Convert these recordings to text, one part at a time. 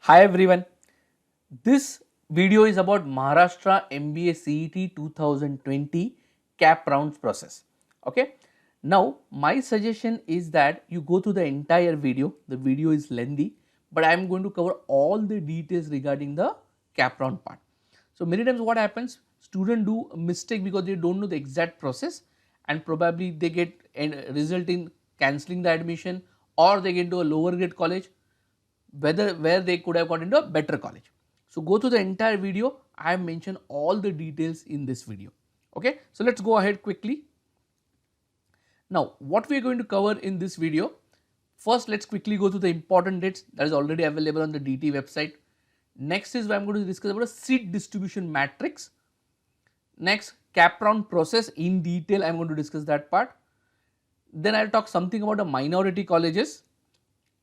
Hi everyone, this video is about Maharashtra MBA CET 2020 cap rounds process. Okay, now my suggestion is that you go through the entire video. The video is lengthy, but I am going to cover all the details regarding the cap round part. So many times what happens, students do a mistake because they don't know the exact process and probably they get a result in cancelling the admission or they get into a lower grade college where they could have got into a better college. So go through the entire video. I have mentioned all the details in this video. Okay, so let's go ahead quickly. Now, what we are going to cover in this video, first let's quickly go through the important dates that is already available on the DT website. Next is I am going to discuss about a seat distribution matrix. Next, cap round process in detail, I am going to discuss that part. Then I will talk something about the minority colleges,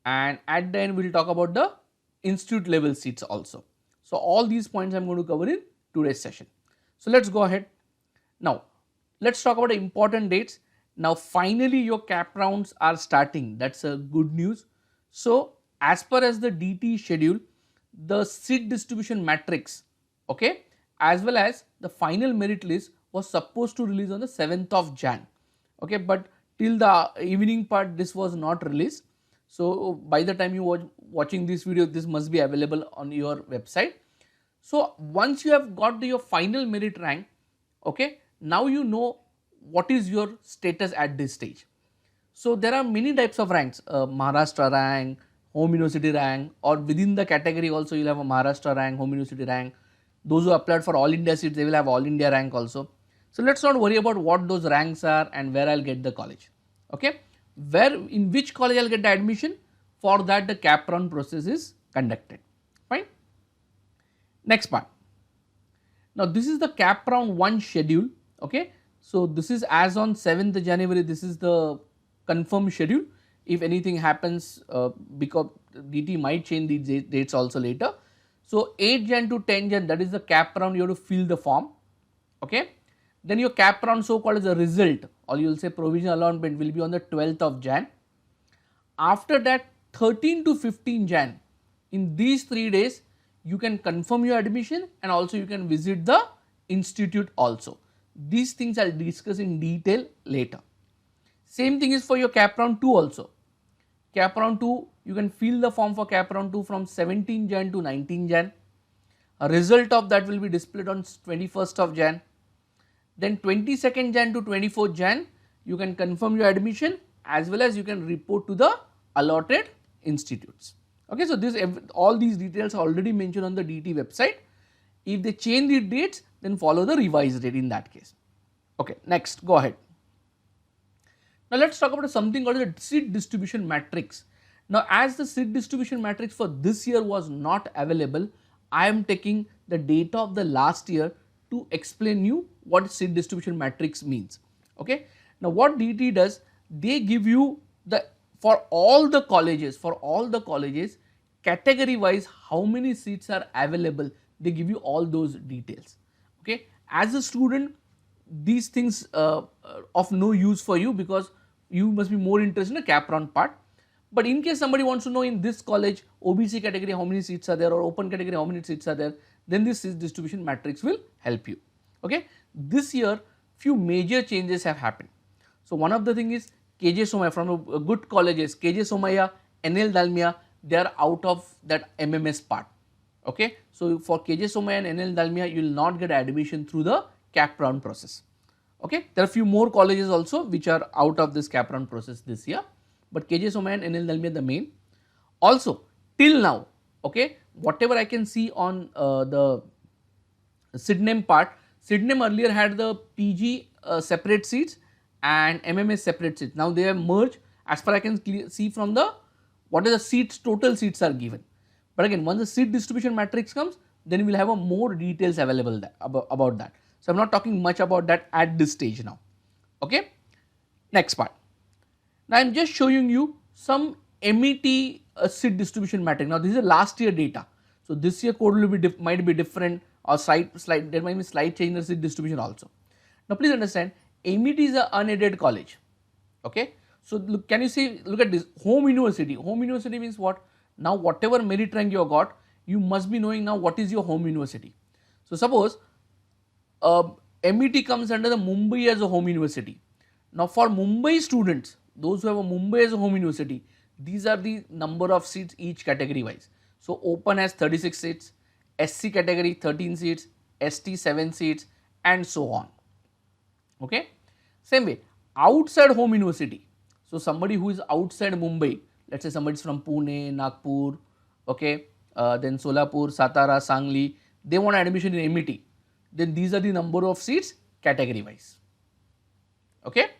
and at the end we will talk about the institute level seats also. So all these points I am going to cover in today's session. So let's go ahead. Now let's talk about the important dates. Now finally your cap rounds are starting. That's a good news. So as per as the DT schedule, the seat distribution matrix, okay, as well as the final merit list was supposed to release on the 7th of Jan. Okay, but till the evening part this was not released. So by the time you watching this video, this must be available on your website. So once you have got your final merit rank, okay, now you know what is your status at this stage. So there are many types of ranks, Maharashtra rank, Home University rank, or within the category also you will have a Maharashtra rank, Home University rank. Those who applied for All India seats, they will have All India rank also. So let's not worry about what those ranks are and where I'll get the college. Okay, where in which college I'll get the admission, for that the cap round process is conducted. Fine. Next part. Now this is the cap round 1 schedule. Okay, so this is as on 7th January. This is the confirmed schedule. If anything happens, because DT might change these dates also later. So 8 Jan to 10 Jan, that is the cap round. You have to fill the form. Okay. Then your cap round, so called as a result, or you will say provisional allotment, will be on the 12th of Jan. After that, 13 to 15 Jan, in these 3 days you can confirm your admission and also you can visit the institute also. These things I will discuss in detail later. Same thing is for your cap round 2 also. Cap round 2, you can fill the form for cap round 2 from 17 Jan to 19 Jan. A result of that will be displayed on 21st of Jan. Then 22nd Jan to 24th Jan, you can confirm your admission as well as you can report to the allotted institutes. Okay, so this all these details are already mentioned on the DT website. If they change the dates, then follow the revised date in that case. Okay, next, go ahead. Now let's talk about something called the seat distribution matrix. Now as the seat distribution matrix for this year was not available, I am taking the data of the last year to explain you what seat distribution matrix means. Okay. Now what DT does, they give you the for all the colleges category wise how many seats are available. They give you all those details. Okay. As a student, these things of no use for you because you must be more interested in the cap round part. But in case somebody wants to know in this college OBC category how many seats are there or open category how many seats are there, then this seat distribution matrix will help you. Okay. This year few major changes have happened. So one of the thing is KJ Somaiya from a good colleges, KJ Somaiya, NL Dalmia, they are out of that MMS part. Okay. So for KJ Somaiya and NL Dalmia, you will not get admission through the cap round process. Okay. There are few more colleges also which are out of this cap round process this year, but KJ Somaiya and NL Dalmia the main. Also till now, okay, whatever I can see on the SIDNEM part, SIDNEM earlier had the PG separate seats and MMS separate seats. Now they have merged as far I can see from the what is the seats, total seats are given. But again, once the seat distribution matrix comes, then we will have a more details available about that. So I am not talking much about that at this stage now. Okay. Next part. Now I am just showing you some MET seat distribution matrix. Now this is a last year data. So this year code will be might be different or slight there might be slight change in the seat distribution also. Now please understand, MET is an unaided college. Okay. So can you see, look at this, home university. Home university means what? Now whatever merit rank you have got, you must be knowing now what is your home university. So suppose MET comes under the Mumbai as a home university. Now for Mumbai students, those who have a Mumbai as a home university, these are the number of seats each category wise. So open has 36 seats, SC category 13 seats, ST 7 seats and so on. Okay. Same way, outside home university. So somebody who is outside Mumbai, let's say somebody is from Pune, Nagpur, okay, then Solapur, Satara, Sangli, they want admission in MET. Then these are the number of seats category wise. Okay.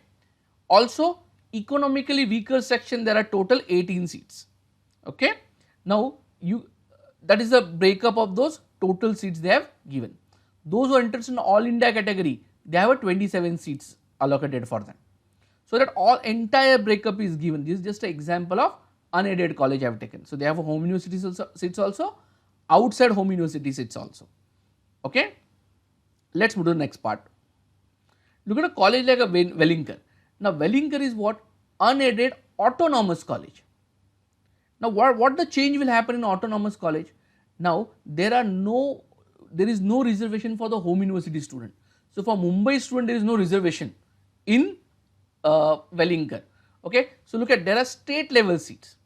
Also, economically weaker section, there are total 18 seats. Okay. Now, that is the breakup of those total seats they have given. Those who are interested in all India category, they have a 27 seats allocated for them. So that all entire breakup is given. This is just an example of unaided college I have taken. So they have a home university seats also, outside home university seats also. Okay. Let's move to the next part. Look at a college like a Wellinger. Now Wellinger is what? Unaided autonomous college. Now what the change will happen in autonomous college? Now there is no reservation for the home university student. So for Mumbai student there is no reservation in Wellinger. Okay. So look at, there are state level seats.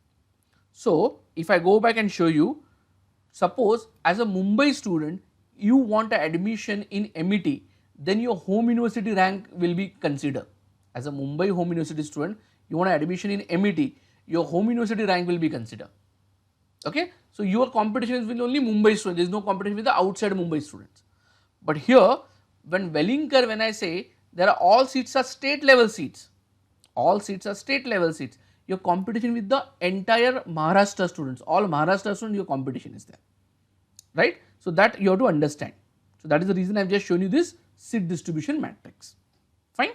So if I go back and show you, suppose as a Mumbai student you want an admission in MET, then your home university rank will be considered. As a Mumbai home university student, you want an admission in MET, your home university rank will be considered. Okay. So your competition is with only Mumbai students, there is no competition with the outside Mumbai students. But here, when Wellinger, when I say there are all seats are state level seats, all seats are state level seats, your competition with the entire Maharashtra students, all Maharashtra students, your competition is there, right. So that you have to understand. So that is the reason I have just shown you this seat distribution matrix, fine.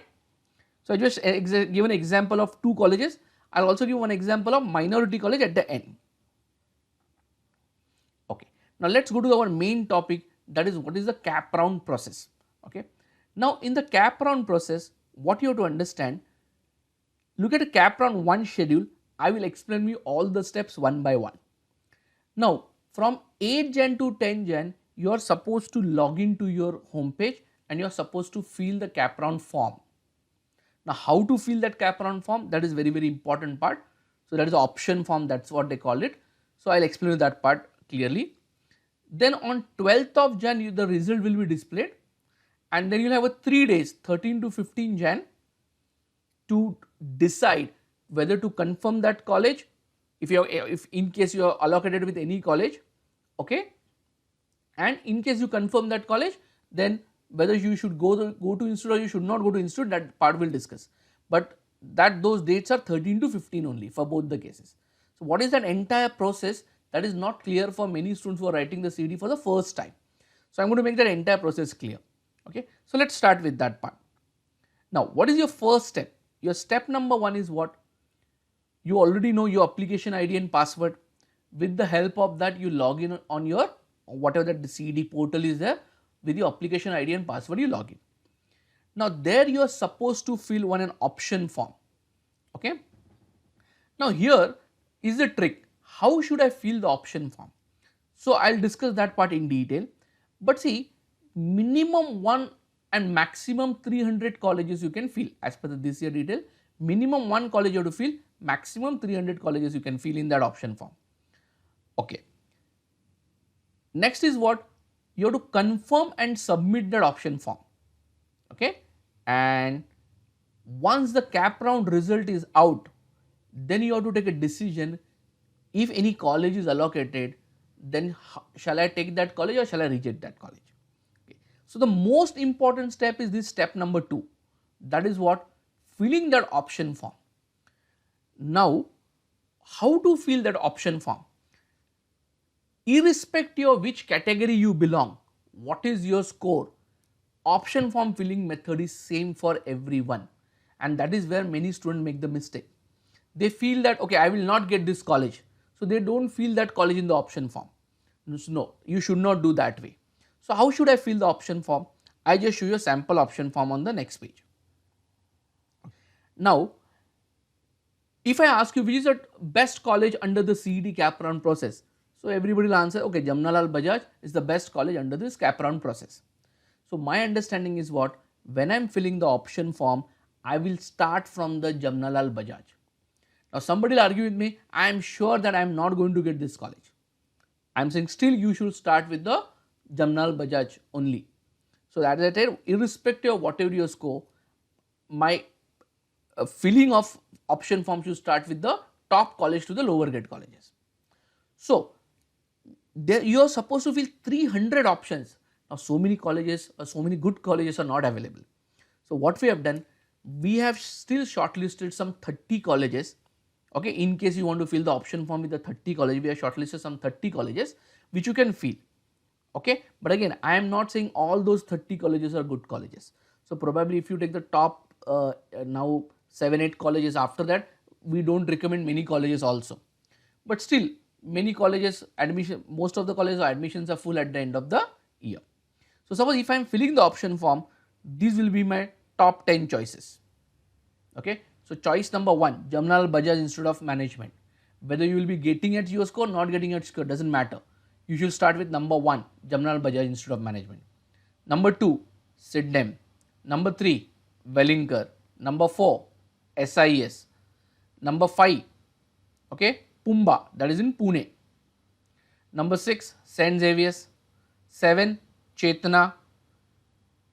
So I just give an example of two colleges. I will also give one example of minority college at the end. Okay. Now let's go to our main topic, that is what is the cap round process. Okay. Now in the cap round process, what you have to understand, look at the cap round 1 schedule. I will explain you all the steps one by one. Now from 8 Jan to 10 Jan, you are supposed to log into your home page and you are supposed to fill the cap round form. Now how to fill that cap round form, that is very important part. So that is the option form, that's what they call it. So I will explain you that part clearly. Then on 12th of Jan, the result will be displayed, and then you will have a 3 days, 13 to 15 Jan, to decide whether to confirm that college, if in case you are allocated with any college, okay, and in case you confirm that college, then whether you should go to institute or you should not go to institute, that part we will discuss. But those dates are 13 to 15 only for both the cases. So what is that entire process, that is not clear for many students who are writing the CD for the first time. So I am going to make that entire process clear. Okay. So let us start with that part. Now what is your first step? Your step number 1 is what? You already know your application ID and password. With the help of that, you log in on your whatever that the CD portal is there, with your application ID and password you log in. Now there you are supposed to fill an option form. Okay. Now here is the trick. How should I fill the option form? So I will discuss that part in detail. But see, minimum 1 and maximum 300 colleges you can fill as per this year detail. Minimum 1 college you have to fill, maximum 300 colleges you can fill in that option form. Okay. Next is what? You have to confirm and submit that option form. Okay. And once the cap round result is out, then you have to take a decision. If any college is allocated, then shall I take that college or shall I reject that college? Okay. So the most important step is this step number 2. That is what? Filling that option form. Now, how to fill that option form? Irrespective of which category you belong, what is your score, option form filling method is same for everyone, and that is where many students make the mistake. They feel that okay, I will not get this college, so they don't fill that college in the option form. No, you should not do that way. So how should I fill the option form? I just show you a sample option form on the next page. Now, if I ask you which is the best college under the CET cap round process, So everybody will answer, okay, Jamnalal Bajaj is the best college under this cap round process. So my understanding is what, when I am filling the option form, I will start from the Jamnalal Bajaj. Now somebody will argue with me, I am sure that I am not going to get this college. I am saying still you should start with the Jamnalal Bajaj only. So that is it, irrespective of whatever your score, my filling of option form should start with the top college to the lower grade colleges. So there you are supposed to fill 300 options. Now so many colleges, so many good colleges are not available. So what we have done, we have still shortlisted some 30 colleges. Okay, in case you want to fill the option form with the 30 colleges, we have shortlisted some 30 colleges which you can fill. Okay, but again I am not saying all those 30 colleges are good colleges. So probably if you take the top now 7-8 colleges, after that we do not recommend many colleges also. But still many colleges admission, most of the colleges admissions are full at the end of the year. So suppose if I am filling the option form, these will be my top 10 choices. Okay, so choice number 1, Jamnalal Bajaj Institute of Management. Whether you will be getting at your score, not getting at score, doesn't matter. You should start with number 1, Jamnalal Bajaj Institute of Management. Number 2, SIDNEM. Number 3, Wellinger. Number 4, SIS. Number 5, okay, Pumba, that is in Pune. Number 6, St. Xavier's. 7, Chetna,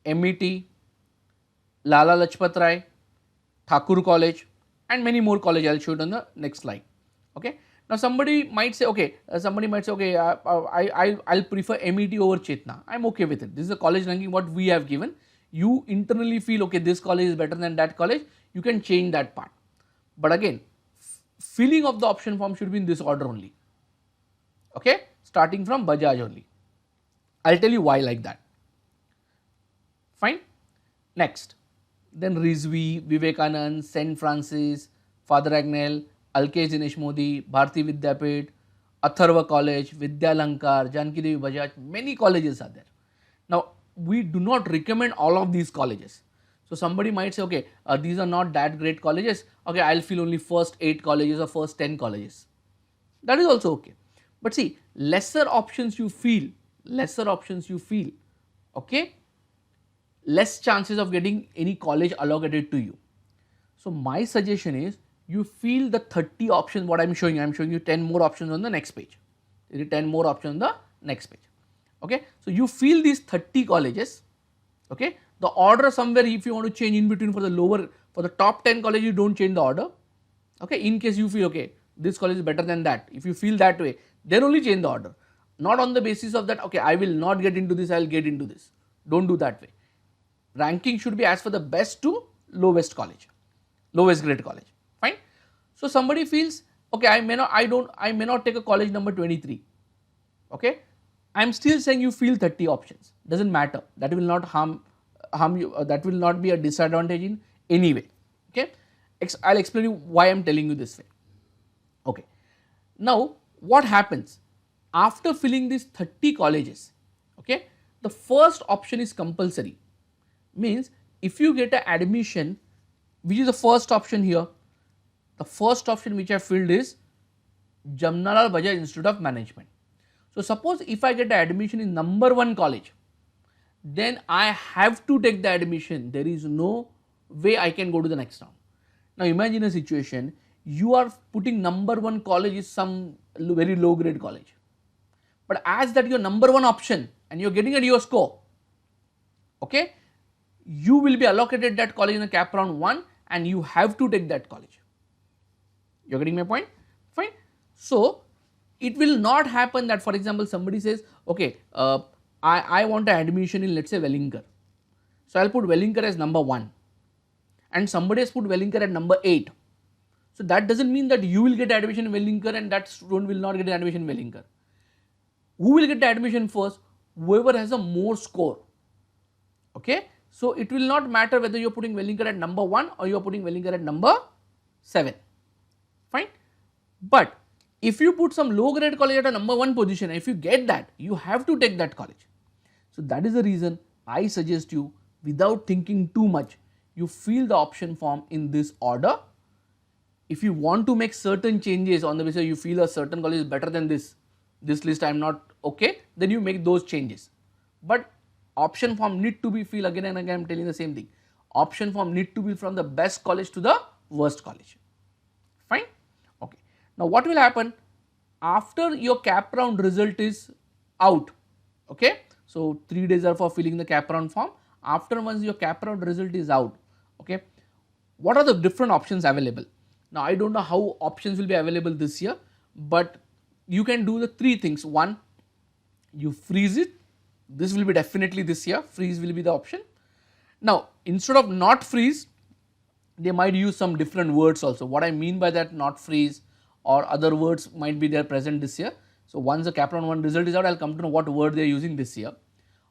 MET, Lala Lajpat Rai, Thakur College, and many more colleges. I will show it on the next slide. Okay. Now somebody might say, okay, I'll prefer MET over Chetna. I'm okay with it. This is the college ranking what we have given. You internally feel, okay, this college is better than that college, you can change that part. But again, filling of the option form should be in this order only. Okay, starting from Bajaj only. I'll tell you why like that. Fine. Next, then Rizvi, Vivekanand, St. Francis, Father Agnel, Alkesh Dinesh Modi, Bharati Vidyapit, Atharva College, Vidyalankar, Janki Devi Bajaj, many colleges are there. Now, we do not recommend all of these colleges. So somebody might say, okay, these are not that great colleges. Okay, I'll fill only first 8 colleges or first 10 colleges. That is also okay. But see, lesser options you feel, okay, less chances of getting any college allocated to you. So my suggestion is, you feel the 30 options what I am showing you 10 more options on the next page. There is 10 more options on the next page. Okay, so you feel these 30 colleges. Okay, the order somewhere if you want to change in between for the lower, for the top 10 colleges, you don't change the order. Okay, in case you feel, okay, this college is better than that, if you feel that way, then only change the order. Not on the basis of that, okay, I will not get into this, I will get into this. Don't do that way. Ranking should be as for the best to lowest college, lowest grade college. Fine. So somebody feels, okay, I may not take a college number 23. Okay, I am still saying you feel 30 options. Doesn't matter. That will not harm you. That will not be a disadvantage in any way. Okay, I'll explain you why I am telling you this way. Okay, now what happens after filling these 30 colleges? Okay, the first option is compulsory. Means if you get an admission, which is the first option here, the first option which I filled is Jamnalal Bajaj Institute of Management. So suppose if I get an admission in number 1 college, then I have to take the admission. There is no way I can go to the next round. Now imagine a situation, you are putting number 1 college is some very low grade college. But as that your number 1 option and you are getting at your score, okay, you will be allocated that college in the cap round 1 and you have to take that college. You are getting my point? Fine. So it will not happen that, for example, somebody says, okay, I want an admission in, let's say, Wellinger. So I'll put Wellinger as number 1 and somebody has put Wellinger at number 8. So that doesn't mean that you will get admission in Wellinger and that student will not get an admission in Wellinger. Who will get the admission first? Whoever has a more score. Okay. So it will not matter whether you are putting Wellinger at number 1 or you are putting Wellinger at number 7. Fine. But if you put some low grade college at a number 1 position, if you get that, you have to take that college. So that is the reason I suggest you, without thinking too much, you fill the option form in this order. If you want to make certain changes on the basis you feel a certain college is better than this, this list I am not okay, then you make those changes. But option form need to be filled again and again, I am telling the same thing. Option form need to be from the best college to the worst college. Fine. Okay. Now what will happen after your cap round result is out? Okay. So 3 days are for filling the cap round form. After once your cap round result is out, okay, what are the different options available? Now I don't know how options will be available this year, but you can do the 3 things. One, you freeze it. This will be definitely this year, freeze will be the option. Now instead of not freeze, they might use some different words also. What I mean by that, not freeze or other words might be there present this year. So once the cap round 1 result is out, I will come to know what word they are using this year.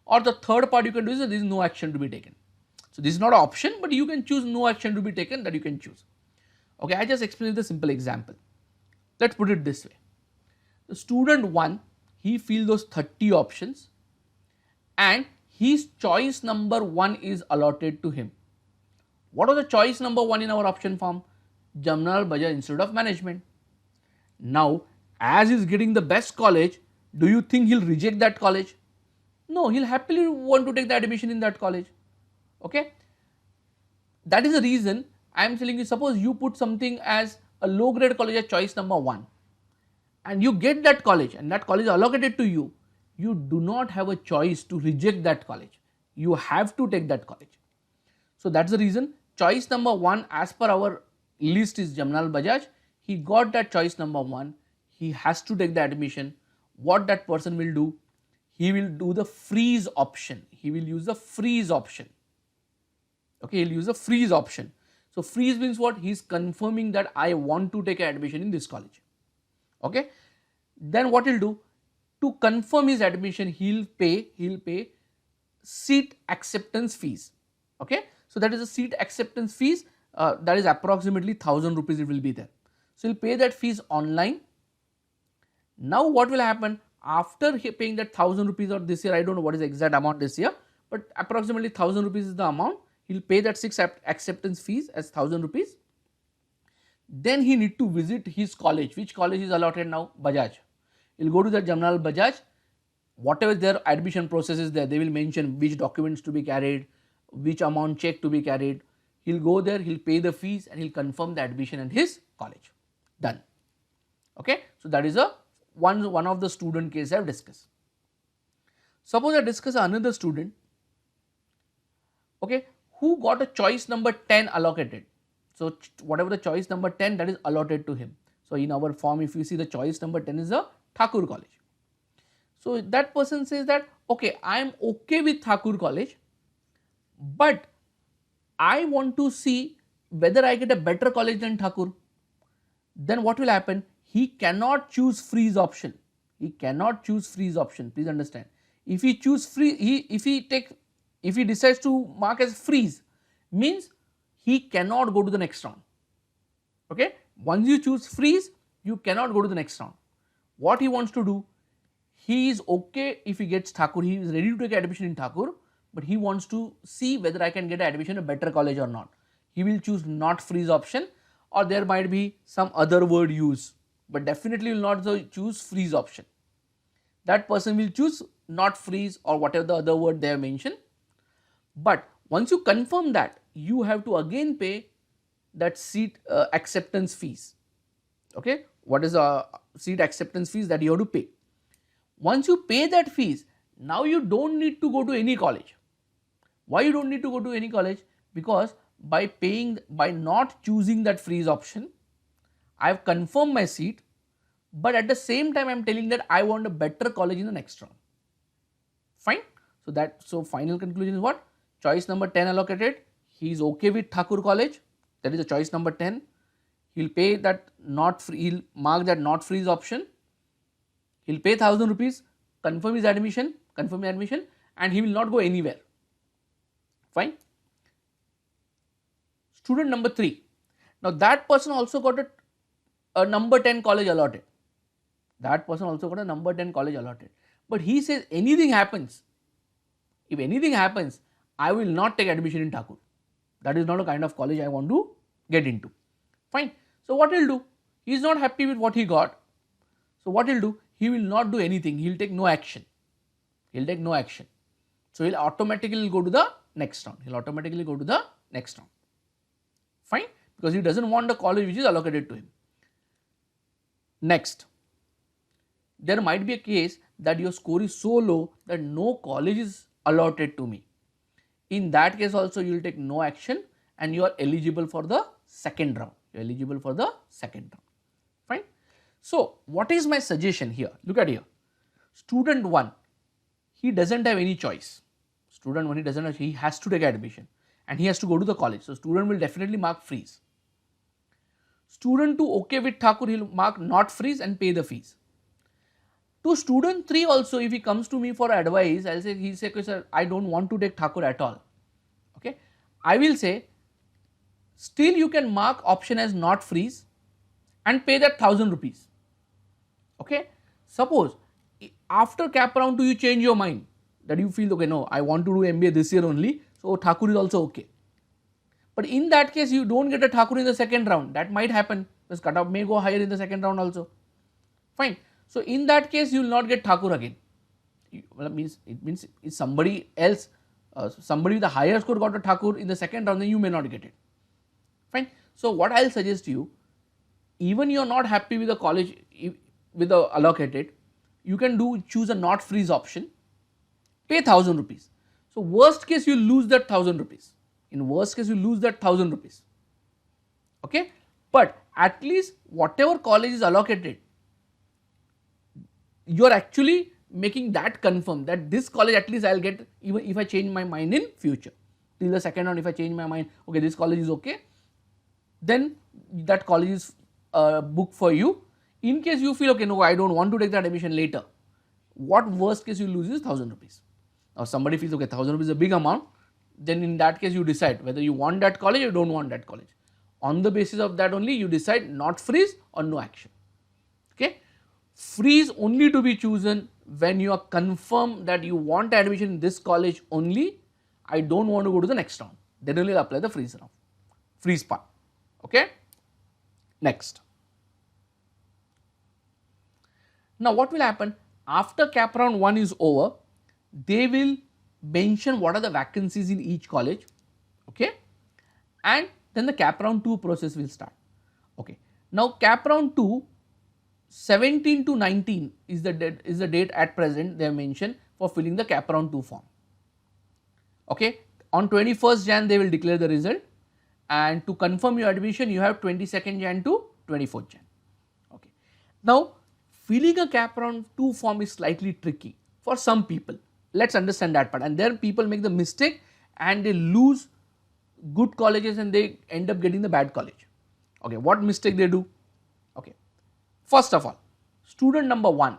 Or the third part you can do is that there is no action to be taken. So this is not an option, but you can choose no action to be taken, that you can choose. Okay, I just explained the simple example. Let's put it this way. The student 1, he fills those 30 options and his choice number 1 is allotted to him. What was the choice number 1 in our option form? Jamnalal Bajaj Institute of Management. Now, as he is getting the best college, do you think he will reject that college? No, he will happily want to take the admission in that college. Okay. That is the reason I am telling you, suppose you put something as a low grade college as choice number 1 and you get that college and that college is allocated to you, you do not have a choice to reject that college. You have to take that college. So that is the reason choice number 1 as per our list is Jamnalal Bajaj. He got that choice number 1. He has to take the admission. What that person will do? He will do the freeze option. He will use the freeze option. Okay, he will use the freeze option. So freeze means what? He is confirming that I want to take an admission in this college. Okay. Then what he will do? To confirm his admission, he will pay seat acceptance fees. Okay. So that is a seat acceptance fees, that is approximately 1000 rupees it will be there. So he will pay that fees online. Now what will happen after paying that 1000 rupees, or this year I don't know what is the exact amount this year, but approximately 1000 rupees is the amount. He will pay that 6 acceptance fees as 1000 rupees. Then he need to visit his college. Which college is allotted now? Bajaj. He will go to the Jamnalal Bajaj. Whatever their admission process is there, they will mention which documents to be carried, which amount check to be carried. He will go there, he will pay the fees and he will confirm the admission at his college. Done. Okay. So that is one of the student case I have discussed. Suppose I discuss another student, okay, who got a choice number 10 allocated. So whatever the choice number 10, that is allotted to him. So in our form, if you see, the choice number 10 is a Thakur College. So that person says that, okay, I am okay with Thakur College, but I want to see whether I get a better college than Thakur. Then what will happen? He cannot choose freeze option. He cannot choose freeze option. Please understand. If he choose free, if he decides to mark as freeze, means he cannot go to the next round. Okay. Once you choose freeze, you cannot go to the next round. What he wants to do? He is okay if he gets Thakur. He is ready to take admission in Thakur, but he wants to see whether I can get admission in a better college or not. He will choose not freeze option, or there might be some other word used, but definitely will not choose freeze option. That person will choose not freeze or whatever the other word they have mentioned. But once you confirm that, you have to again pay that seat acceptance fees. Okay, what is the seat acceptance fees that you have to pay? Once you pay that fees, now you don't need to go to any college. Why you don't need to go to any college? Because by not choosing that freeze option, I have confirmed my seat, but at the same time I am telling that I want a better college in the next round. Fine. So final conclusion is what? Choice number 10 allocated. He is okay with Thakur College. That is the choice number 10. He will pay that not free. He will mark that not freeze option. He will pay 1000 rupees, confirm his admission, and he will not go anywhere. Fine. Student number 3. Now that person also got a number 10 college allotted. But he says anything happens, if anything happens, I will not take admission in Thakur. That is not a kind of college I want to get into. Fine. So what he will do? He is not happy with what he got. So what he will do? he will not do anything, he will take no action, he will take no action. So, he will automatically go to the next round, he will automatically go to the next round, fine, because he does not want the college which is allocated to him. Next, there might be a case that your score is so low that no college is allotted to me. In that case also you will take no action and you are eligible for the second round, you are eligible for the second round, fine. So, what is my suggestion here? Look at here, student 1, he does not have any choice, student 1 he does not have, he has to take admission and he has to go to the college. So, student will definitely mark freeze. Student 2 okay with Thakur, he will mark not freeze and pay the fees. To student 3 also, if he comes to me for advice, I will say, he say, sir, I do not want to take Thakur at all, okay. I will say, still you can mark option as not freeze and pay that 1000 rupees, okay. Suppose after cap round 2 you change your mind that you feel, okay, no, I want to do MBA this year only, so Thakur is also okay. But in that case you do not get a Thakur in the second round, that might happen, this cutoff may go higher in the second round also, fine. So, in that case you will not get Thakur again, it means if somebody else, somebody with a higher score got a Thakur in the second round, then you may not get it, fine. So, what I will suggest to you, even you are not happy with the college, with the allocated, you can choose a not freeze option, pay 1000 rupees. So, worst case you lose that 1000 rupees, in worst case you lose that 1000 rupees, okay. But at least whatever college is allocated, you are actually making that confirm that this college at least I will get, even if I change my mind in future, till the second round if I change my mind, okay, this college is okay, then that college is booked for you. In case you feel, okay, no, I do not want to take that admission later, what worst case you lose is 1000 rupees. Now, somebody feels, okay, 1000 rupees is a big amount, then in that case you decide whether you want that college or do not want that college. On the basis of that only you decide not freeze or no action, okay. Freeze only to be chosen when you are confirmed that you want admission in this college only, I do not want to go to the next round, then only apply the freeze round, freeze part, okay. Next. Now, what will happen after cap round 1 is over, they will mention what are the vacancies in each college, okay, and then the cap round 2 process will start, okay. Now, cap round 2, 17 to 19 is the date at present they have mentioned for filling the cap round 2 form, okay. On 21st Jan they will declare the result, and to confirm your admission you have 22nd Jan to 24th Jan, okay. Now, filling a cap round 2 form is slightly tricky for some people, let us understand that part, and there people make the mistake and they lose good colleges and they end up getting the bad college, okay. What mistake they do, okay. First of all, student number 1,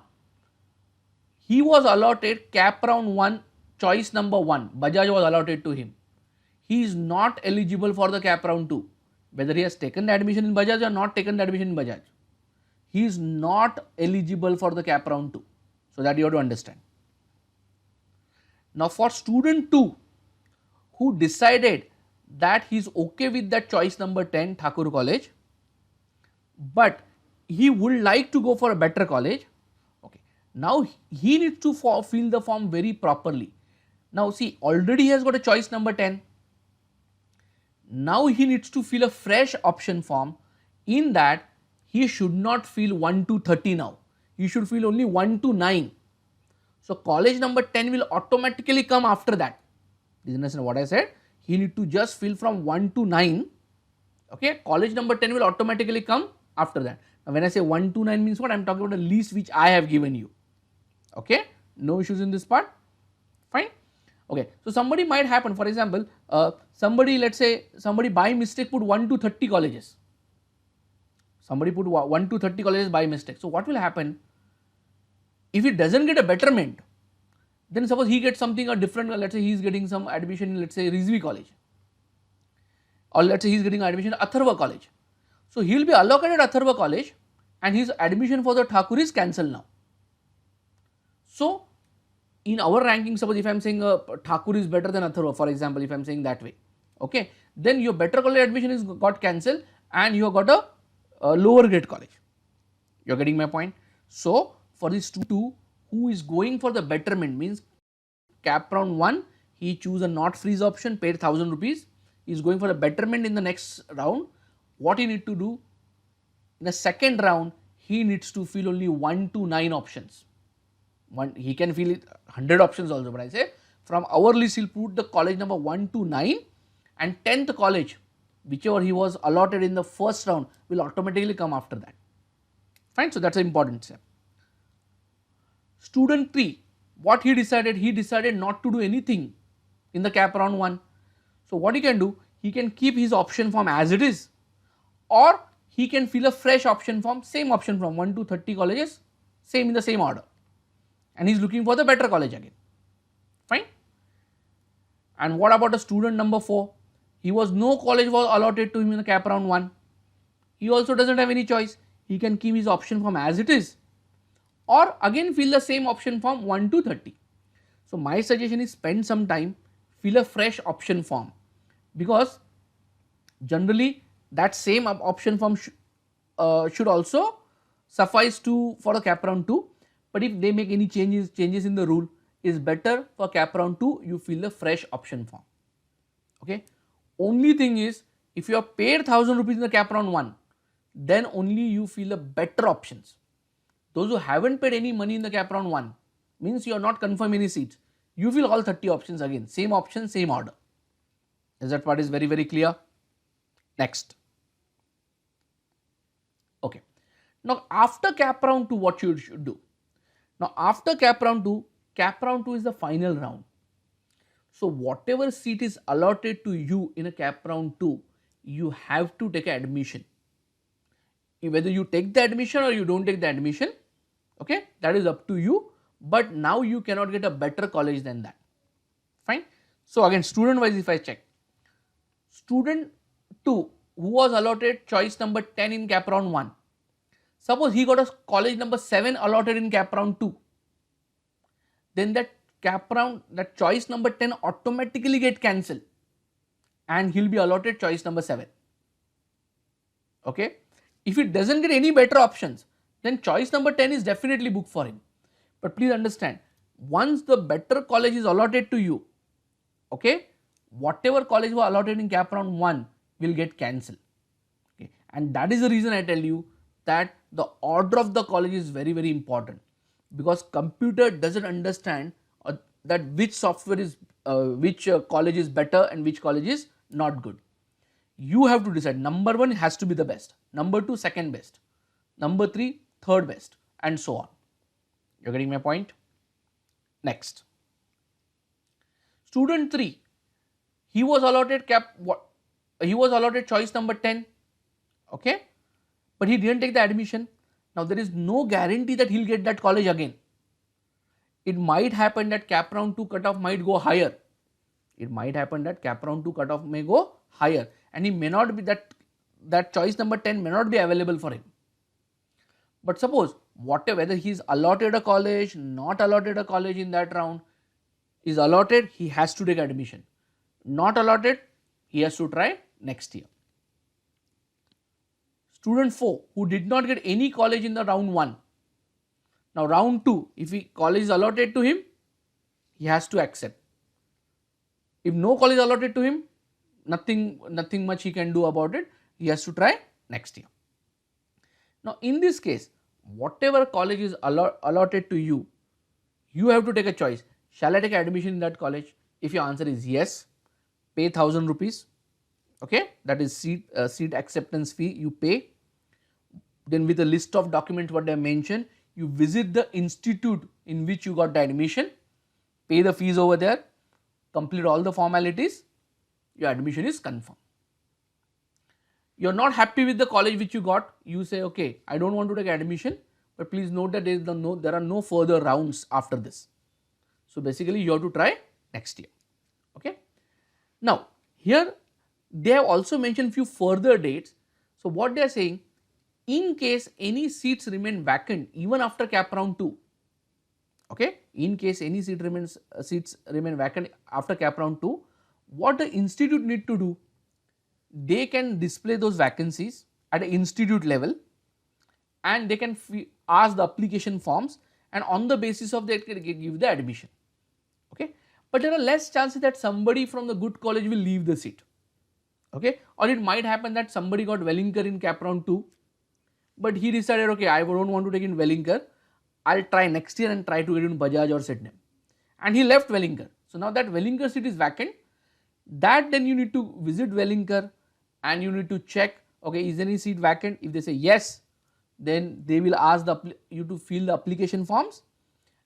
he was allotted cap round 1, choice number 1, Bajaj was allotted to him. He is not eligible for the cap round 2, whether he has taken the admission in Bajaj or not taken the admission in Bajaj. He is not eligible for the cap round 2, so that you have to understand. Now, for student 2 who decided that he is okay with that choice number 10 Thakur College, but he would like to go for a better college, okay. Now, he needs to fill the form very properly. Now, see, already he has got a choice number 10. Now, he needs to fill a fresh option form, in that he should not fill 1 to 30 now, he should fill only 1 to 9. So, college number 10 will automatically come after that. Did you understand what I said? He need to just fill from 1 to 9, okay. College number 10 will automatically come after that. Now, when I say 1 to 9 means what? I am talking about the list which I have given you, okay. No issues in this part, fine, okay. So, somebody might happen, for example, somebody, let us say somebody by mistake put 1 to 30 colleges, somebody put 1 to 30 colleges by mistake. So, what will happen? If he does not get a betterment, then suppose he gets something a different, let us say he is getting some admission in, let us say Rizvi College, or let us say he is getting admission in Atharva College. So, he will be allocated Atharva College and his admission for the Thakur is cancelled now. So, in our ranking, suppose if I am saying Thakur is better than Atharva, for example, if I am saying that way, okay, then your better college admission is got cancelled and you have got a lower grade college, you are getting my point. So, for the student who is going for the betterment, means cap round 1 he choose a not freeze option, paid 1000 rupees, he is going for the betterment in the next round. What he need to do in the second round, he needs to fill only 1 to 9 options. He can fill it 100 options also, but I say from our list he'll put the college number 1 to 9, and 10th college whichever he was allotted in the first round will automatically come after that. Fine, so that's an important step. Student 3, what he decided not to do anything in the cap round 1. So what he can do, he can keep his option form as it is, or he can fill a fresh option form, same option form 1 to 30 colleges, same in the same order, and he is looking for the better college again. Fine. And what about the student number 4? No college was allotted to him in the cap round 1. He also doesn't have any choice. He can keep his option form as it is, or again fill the same option form 1 to 30. So my suggestion is spend some time, fill a fresh option form, because generally that same option form should also suffice for the cap round 2, but if they make any changes in the rule, is better for cap round 2 you fill a fresh option form. Okay. Only thing is, if you have paid 1000 rupees in the cap round 1, then only you fill a better options. Those who haven't paid any money in the cap round 1, means you are not confirmed any seats, you fill all 30 options again, same option, same order. Is that part is very, very clear? Next. Okay. Now after cap round 2, what you should do? Now after cap round 2 is the final round. So whatever seat is allotted to you in a cap round 2, you have to take admission. Whether you take the admission or you don't take the admission, okay, that is up to you, but now you cannot get a better college than that. Fine. So again, student wise if I check, student 2 who was allotted choice number 10 in cap round 1, suppose he got a college number 7 allotted in cap round 2, then that choice number 10 automatically get cancelled and he'll be allotted choice number 7. Okay. If it doesn't get any better options, then choice number 10 is definitely booked for him. But please understand, once the better college is allotted to you, okay, whatever college was allotted in cap round 1 will get cancelled. Okay. And that is the reason I tell you that the order of the college is very, very important, because computer doesn't understand that which software is which college is better and which college is not good. You have to decide. Number 1 has to be the best, number 2 second best, number 3 third best, and so on. You're getting my point? Next. Student 3, he was allotted choice number 10, okay, but he didn't take the admission. Now there is no guarantee that he'll get that college again. It might happen that cap round 2 cutoff might go higher. May go higher, and he may not be that choice number 10 may not be available for him. But suppose whether he is allotted a college, not allotted a college in that round, is allotted, he has to take admission. Not allotted, he has to try next year. Student 4 who did not get any college in the round 1. Now round 2, if college is allotted to him, he has to accept. If no college is allotted to him, nothing much he can do about it. He has to try next year. Now in this case, whatever college is allotted to you, you have to take a choice. Shall I take admission in that college? If your answer is yes, pay 1000 rupees. Okay, that is seat acceptance fee you pay. Then with a list of documents what I mentioned, you visit the institute in which you got the admission, pay the fees over there, complete all the formalities, your admission is confirmed. You are not happy with the college which you got, you say okay, I don't want to take admission, but please note that there are no further rounds after this. So basically you have to try next year. Okay. Now here they have also mentioned few further dates. So what they are saying, in case any seats remain vacant even after cap round 2, okay, in case any seats remain vacant after cap round 2, what the institute need to do, they can display those vacancies at an institute level, and they can ask the application forms and on the basis of that give the admission. Okay, but there are less chances that somebody from the good college will leave the seat. Okay, or it might happen that somebody got Wellinger in cap round 2, but he decided, okay, I don't want to take in Wellinger, I'll try next year and try to get in Bajaj or Sydenham, and he left Wellinger. So now that Wellinger seat is vacant, that then you need to visit Wellinger and you need to check, okay, is any seat vacant? If they say yes, then they will ask you to fill the application forms,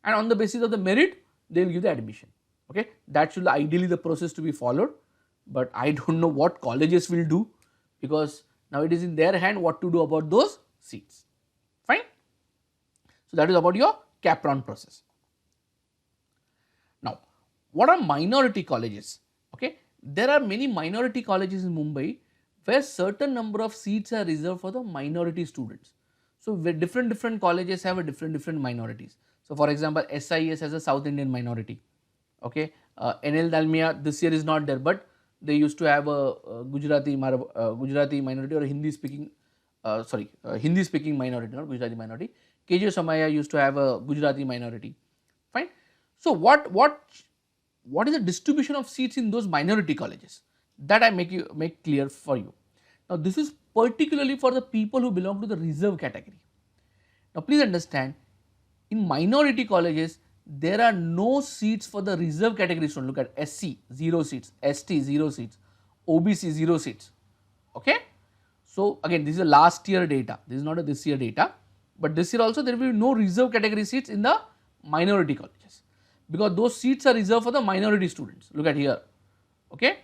and on the basis of the merit, they will give the admission. Okay, that should ideally the process to be followed, but I don't know what colleges will do, because now it is in their hand what to do about those seats. Fine. So that is about your cap round process. Now, what are minority colleges? Okay, there are many minority colleges in Mumbai where certain number of seats are reserved for the minority students. So where different colleges have a different minorities. So for example, SIS has a South Indian minority. Okay, NL Dalmia this year is not there, but they used to have a Gujarati minority or a Hindi speaking Hindi speaking minority, not Gujarati minority. KJ Somaiya used to have a Gujarati minority. Fine. So what is the distribution of seats in those minority colleges? That I make clear for you. Now this is particularly for the people who belong to the reserve category. Now please understand, in minority colleges there are no seats for the reserve category student. Look at SC 0 seats, ST 0 seats, OBC 0 seats. Okay. So again, this is a last year data, this is not a this year data, but this year also there will be no reserve category seats in the minority colleges, because those seats are reserved for the minority students. Look at here. Okay,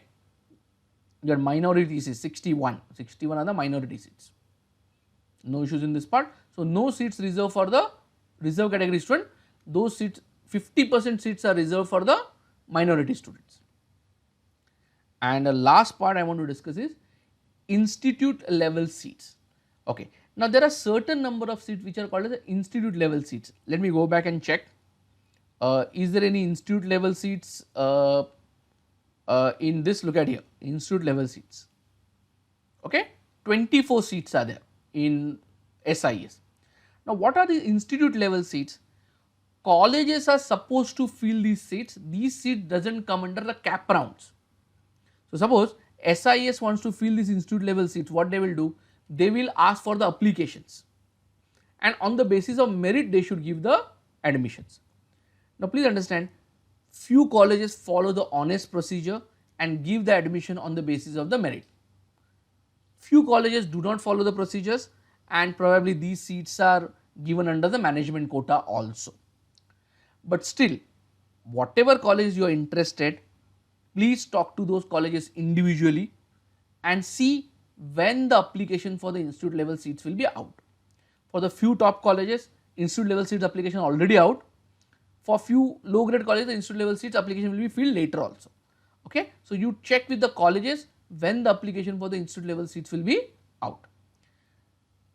your minority seats 61 are the minority seats, no issues in this part. So no seats reserved for the reserve category student, those seats 50% seats are reserved for the minority students. And the last part I want to discuss is institute level seats. Okay, now there are certain number of seats which are called as the institute level seats. Let me go back and check. Is there any institute level seats in this? Look at here, institute level seats. Okay, 24 seats are there in SIS. Now what are the institute level seats? Colleges are supposed to fill these seats. These seats doesn't come under the cap rounds. So suppose SIS wants to fill these institute level seats, what they will do? They will ask for the applications, and on the basis of merit they should give the admissions. Now please understand, few colleges follow the honest procedure and give the admission on the basis of the merit. Few colleges do not follow the procedures, and probably these seats are given under the management quota also. But still, whatever college you are interested, please talk to those colleges individually and see when the application for the institute level seats will be out. For the few top colleges, institute level seats application already out. For few low grade colleges, the institute level seats application will be filled later also. Okay, so you check with the colleges when the application for the institute level seats will be out.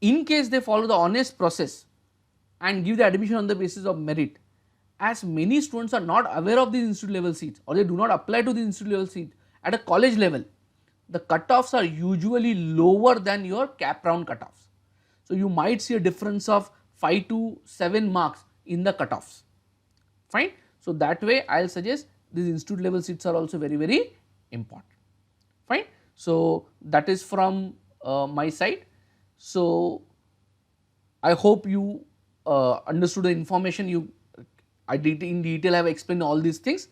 In case they follow the honest process and give the admission on the basis of merit, as many students are not aware of these institute level seats or they do not apply to the institute level seat at a college level, the cutoffs are usually lower than your cap round cutoffs. So you might see a difference of 5 to 7 marks in the cutoffs. Fine. So that way I will suggest these institute level seats are also very important. Fine. So that is from my side. So I hope you understood the information. I did in detail have explained all these things.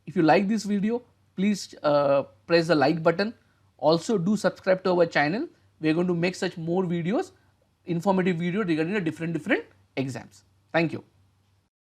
If you like this video, please press the like button. Also do subscribe to our channel. We are going to make such more videos, informative videos regarding the different exams. Thank you.